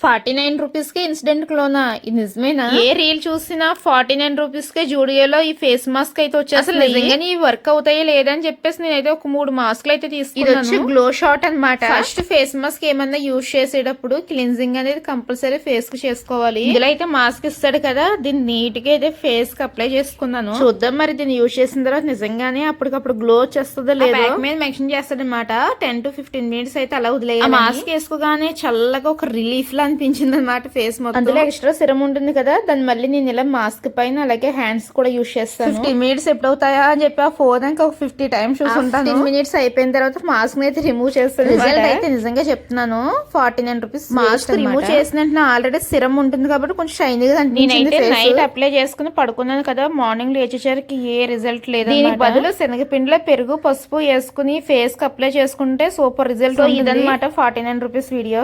49 rupees కి incident క్లోనా? ఇది నిజమేనా? ఏ రీల్ చూసినా 49 రూపీస్ కే జూడియోలో ఈ ఫేస్ మాస్క్ అయితే వచ్చేస్తుంది. నిజంగానే ఈ వర్క్ అవుతాయో లేదని చెప్పేసి నేనైతే ఒక 3 మాస్క్లు అయితే తీసుకున్నాను. ఇది వచ్చి గ్లో షాట్ అన్నమాట. ఫస్ట్ ఫేస్ మాస్క్ ఏమన్నా యూజ్ చేసేటప్పుడు క్లిన్జింగ్ అనేది కంపల్సరీ ఫేస్ కి చేసుకోవాలి. ఇందులో అయితే మాస్క్ ఇస్తాడు కదా, దీన్ని నీట్ గా అయితే ఫేస్ కి అప్లై చేసుకున్నాను. చూద్దాం మరి దీన్ని యూజ్ చేసిన తర్వాత నిజంగానే అప్పటికప్పుడు గ్లో వచ్చేస్తుందో లేదో. బ్యాక్ మీద మెన్షన్ చేస్తాడు అనమాట. 10 to 15 మినిట్స్ అయితే అలా వదిలేయాలి. మాస్క్ వేసుకోగానే చల్లగా ఒక రిలీఫ్ లా అనిపించింది అనమాట ఫేస్ మొత్తం. అందులో ఎక్స్ట్రా సిరం ఉంటుంది కదా, దాన్ని మళ్ళీ నేను ఇలా మాస్క్ పైన అలాగే హ్యాండ్స్ కూడా యూజ్ చేస్తాను. 15 మినిట్స్ ఎప్పుడవుతాయా అని చెప్పి ఆ ఫోన్ ఇంకా ఒక 50 టైమ్స్ చూసుకుంటాను. 15 మినిట్స్ అయిపోయిన తర్వాత మాస్క్ అయితే రిమూవ్ చేస్తాను. రిజల్ట్ అయితే నిజంగా చెప్తున్నాను 49 రూపీస్ మాస్క్ రిమూవ్ చేసినట్టు ఆల్రెడీ సిరం ఉంటుంది కాబట్టి కొంచెం షైనీగా అనిపించింది. నైట్ అప్లై చేసుకుని పడుకున్నాను కదా, మార్నింగ్ లేచేసరికి ఏ రిజల్ట్ లేదు. దీనికి బదులు శనగపిండిలో పెరుగు పసుపు వేసుకుని ఫేస్ కి అప్లై చేసుకుంటే సూపర్ రిజల్ట్. ఇదన్నమాట 49 రూపీస్ వీడియో.